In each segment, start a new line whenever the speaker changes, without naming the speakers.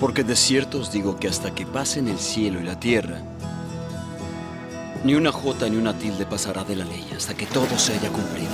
Porque de cierto os digo que hasta que pasen el cielo y la tierra, ni una jota ni una tilde pasará de la ley hasta que todo se haya cumplido.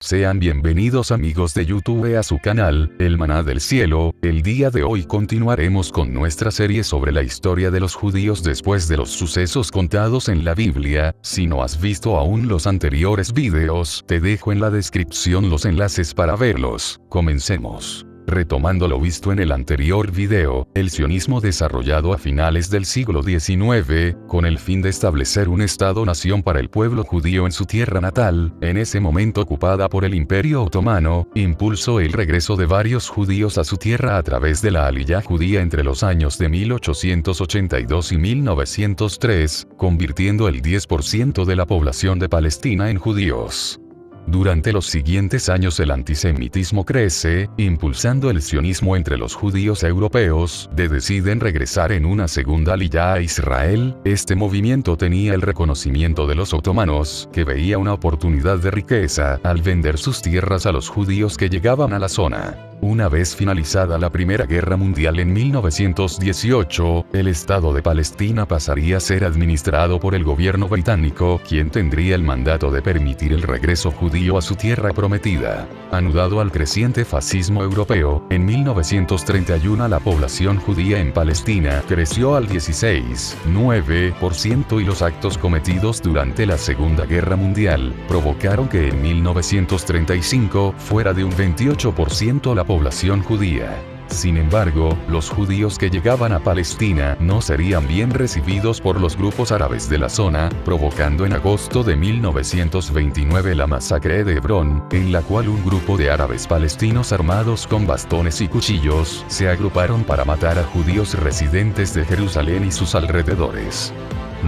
Sean bienvenidos amigos de YouTube a su canal, El Maná del Cielo. El día de hoy continuaremos con nuestra serie sobre la historia de los judíos después de los sucesos contados en la Biblia. Si no has visto aún los anteriores videos, te dejo en la descripción los enlaces para verlos. Comencemos. Retomando lo visto en el anterior video, el sionismo desarrollado a finales del siglo XIX, con el fin de establecer un Estado-nación para el pueblo judío en su tierra natal, en ese momento ocupada por el Imperio Otomano, impulsó el regreso de varios judíos a su tierra a través de la Aliyá judía entre los años de 1882 y 1903, convirtiendo el 10% de la población de Palestina en judíos. Durante los siguientes años el antisemitismo crece, impulsando el sionismo entre los judíos europeos, deciden regresar en una segunda aliyá a Israel. Este movimiento tenía el reconocimiento de los otomanos, que veía una oportunidad de riqueza al vender sus tierras a los judíos que llegaban a la zona. Una vez finalizada la Primera Guerra Mundial en 1918, el Estado de Palestina pasaría a ser administrado por el gobierno británico, quien tendría el mandato de permitir el regreso judío a su tierra prometida. Anudado al creciente fascismo europeo, en 1931 la población judía en Palestina creció al 16,9% y los actos cometidos durante la Segunda Guerra Mundial provocaron que en 1935 fuera de un 28% la población judía. Sin embargo, los judíos que llegaban a Palestina no serían bien recibidos por los grupos árabes de la zona, provocando en agosto de 1929 la masacre de Hebrón, en la cual un grupo de árabes palestinos armados con bastones y cuchillos se agruparon para matar a judíos residentes de Jerusalén y sus alrededores.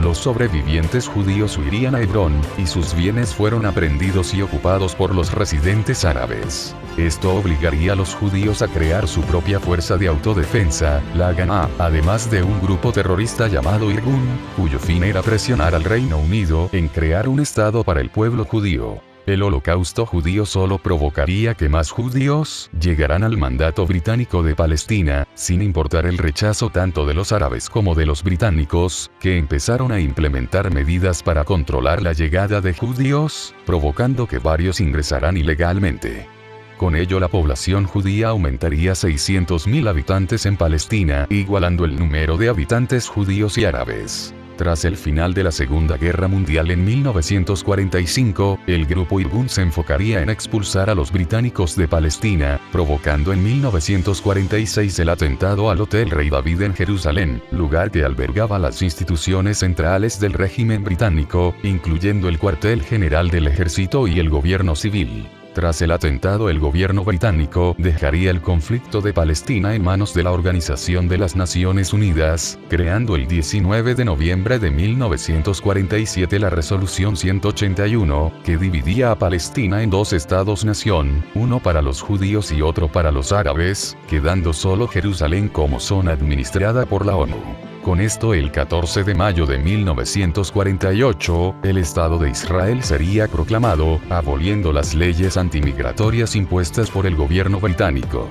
Los sobrevivientes judíos huirían a Hebrón, y sus bienes fueron aprehendidos y ocupados por los residentes árabes. Esto obligaría a los judíos a crear su propia fuerza de autodefensa, la Haganah, además de un grupo terrorista llamado Irgun, cuyo fin era presionar al Reino Unido en crear un estado para el pueblo judío. El holocausto judío solo provocaría que más judíos llegaran al mandato británico de Palestina, sin importar el rechazo tanto de los árabes como de los británicos, que empezaron a implementar medidas para controlar la llegada de judíos, provocando que varios ingresaran ilegalmente. Con ello la población judía aumentaría a 600.000 habitantes en Palestina, igualando el número de habitantes judíos y árabes. Tras el final de la Segunda Guerra Mundial en 1945, el grupo Irgun se enfocaría en expulsar a los británicos de Palestina, provocando en 1946 el atentado al Hotel Rey David en Jerusalén, lugar que albergaba las instituciones centrales del régimen británico, incluyendo el cuartel general del ejército y el gobierno civil. Tras el atentado el gobierno británico dejaría el conflicto de Palestina en manos de la Organización de las Naciones Unidas, creando el 19 de noviembre de 1947 la Resolución 181, que dividía a Palestina en dos estados-nación, uno para los judíos y otro para los árabes, quedando solo Jerusalén como zona administrada por la ONU. Con esto el 14 de mayo de 1948, el Estado de Israel sería proclamado, aboliendo las leyes antimigratorias impuestas por el gobierno británico.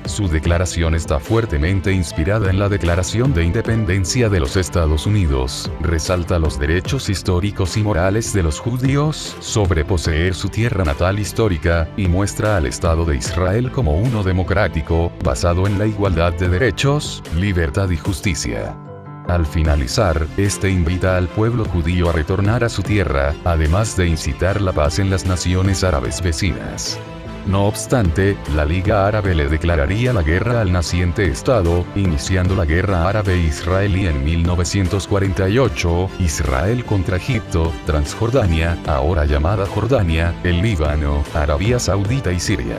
Su declaración está fuertemente inspirada en la Declaración de Independencia de los Estados Unidos, resalta los derechos históricos y morales de los judíos sobre poseer su tierra natal histórica, y muestra al Estado de Israel como uno democrático, basado en la igualdad de derechos, libertad y justicia. Al finalizar, este invita al pueblo judío a retornar a su tierra, además de incitar la paz en las naciones árabes vecinas. No obstante, la Liga Árabe le declararía la guerra al naciente Estado, iniciando la Guerra Árabe-Israelí en 1948, Israel contra Egipto, Transjordania, ahora llamada Jordania, el Líbano, Arabia Saudita y Siria.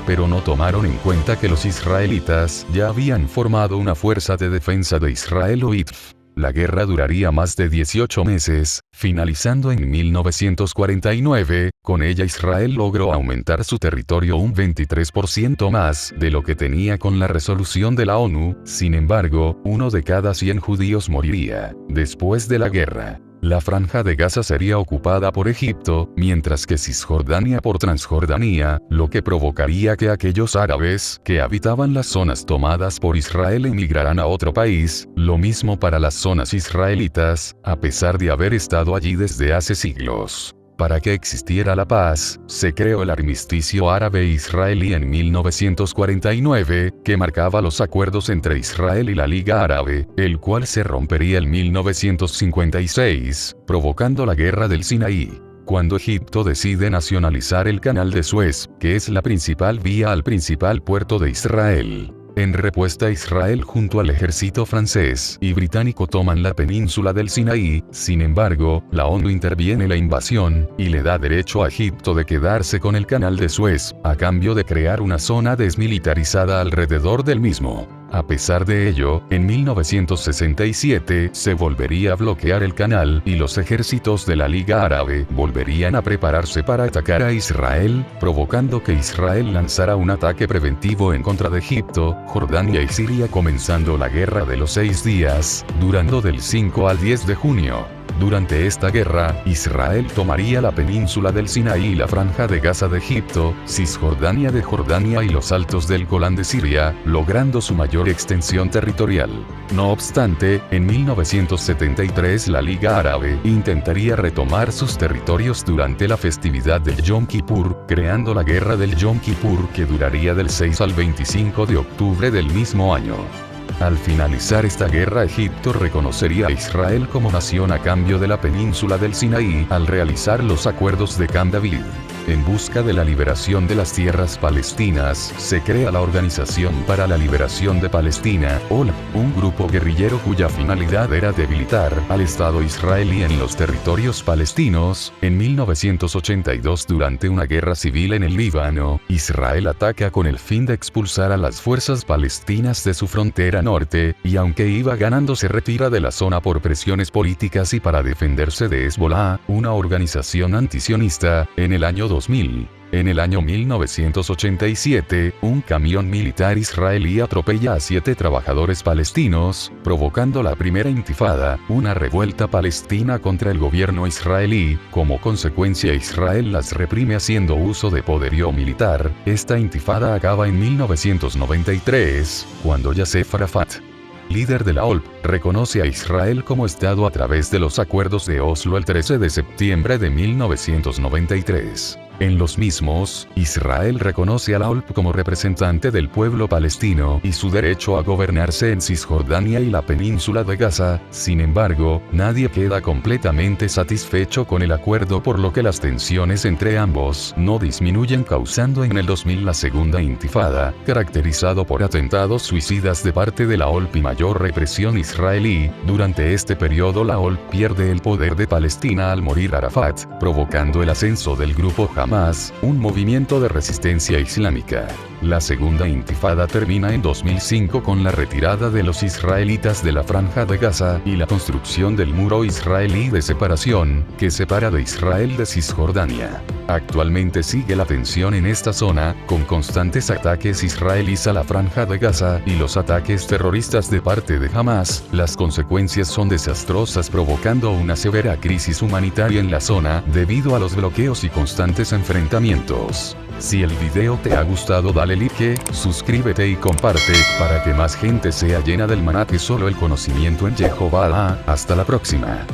Pero no tomaron en cuenta que los israelitas ya habían formado una fuerza de defensa de Israel o IDF. La guerra duraría más de 18 meses, finalizando en 1949, con ella Israel logró aumentar su territorio un 23% más de lo que tenía con la resolución de la ONU. Sin embargo, 1 de cada 100 judíos moriría después de la guerra. La Franja de Gaza sería ocupada por Egipto, mientras que Cisjordania por Transjordania, lo que provocaría que aquellos árabes que habitaban las zonas tomadas por Israel emigraran a otro país, lo mismo para las zonas israelitas, a pesar de haber estado allí desde hace siglos. Para que existiera la paz, se creó el armisticio árabe-israelí en 1949, que marcaba los acuerdos entre Israel y la Liga Árabe, el cual se rompería en 1956, provocando la Guerra del Sinaí. Cuando Egipto decide nacionalizar el Canal de Suez, que es la principal vía al principal puerto de Israel. En respuesta, Israel junto al ejército francés y británico toman la península del Sinaí. Sin embargo, la ONU interviene en la invasión y le da derecho a Egipto de quedarse con el Canal de Suez, a cambio de crear una zona desmilitarizada alrededor del mismo. A pesar de ello, en 1967 se volvería a bloquear el canal y los ejércitos de la Liga Árabe volverían a prepararse para atacar a Israel, provocando que Israel lanzara un ataque preventivo en contra de Egipto, Jordania y Siria, comenzando la Guerra de los 6 días, durando del 5 al 10 de junio. Durante esta guerra, Israel tomaría la península del Sinaí y la Franja de Gaza de Egipto, Cisjordania de Jordania y los altos del Golán de Siria, logrando su mayor extensión territorial. No obstante, en 1973 la Liga Árabe intentaría retomar sus territorios durante la festividad de Yom Kippur, creando la Guerra del Yom Kippur, que duraría del 6 al 25 de octubre del mismo año. Al finalizar esta guerra, Egipto reconocería a Israel como nación a cambio de la península del Sinaí al realizar los acuerdos de Camp David. En busca de la liberación de las tierras palestinas, se crea la Organización para la Liberación de Palestina, OLP, un grupo guerrillero cuya finalidad era debilitar al Estado israelí en los territorios palestinos. En 1982, durante una guerra civil en el Líbano, Israel ataca con el fin de expulsar a las fuerzas palestinas de su frontera norte, y aunque iba ganando se retira de la zona por presiones políticas y para defenderse de Hezbollah, una organización antisionista. En el año 2000. En el año 1987, un camión militar israelí atropella a 7 trabajadores palestinos, provocando la primera intifada, una revuelta palestina contra el gobierno israelí. Como consecuencia, Israel las reprime haciendo uso de poderío militar. Esta intifada acaba en 1993, cuando Yasser Arafat, líder de la OLP, reconoce a Israel como Estado a través de los acuerdos de Oslo el 13 de septiembre de 1993. En los mismos, Israel reconoce a la OLP como representante del pueblo palestino y su derecho a gobernarse en Cisjordania y la península de Gaza. Sin embargo, nadie queda completamente satisfecho con el acuerdo, por lo que las tensiones entre ambos no disminuyen, causando en el 2000 la segunda intifada, caracterizado por atentados suicidas de parte de la OLP y mayor represión israelí. Durante este periodo la OLP pierde el poder de Palestina al morir Arafat, provocando el ascenso del grupo Hamas, un movimiento de resistencia islámica. La segunda intifada termina en 2005 con la retirada de los israelitas de la Franja de Gaza y la construcción del muro israelí de separación, que separa de Israel de Cisjordania. Actualmente sigue la tensión en esta zona, con constantes ataques israelíes a la Franja de Gaza y los ataques terroristas de parte de Hamas. Las consecuencias son desastrosas, provocando una severa crisis humanitaria en la zona debido a los bloqueos y constantes enfrentamientos. Si el video te ha gustado, dale like, suscríbete y comparte, para que más gente sea llena del maná que solo el conocimiento en Jehová da. Hasta la próxima.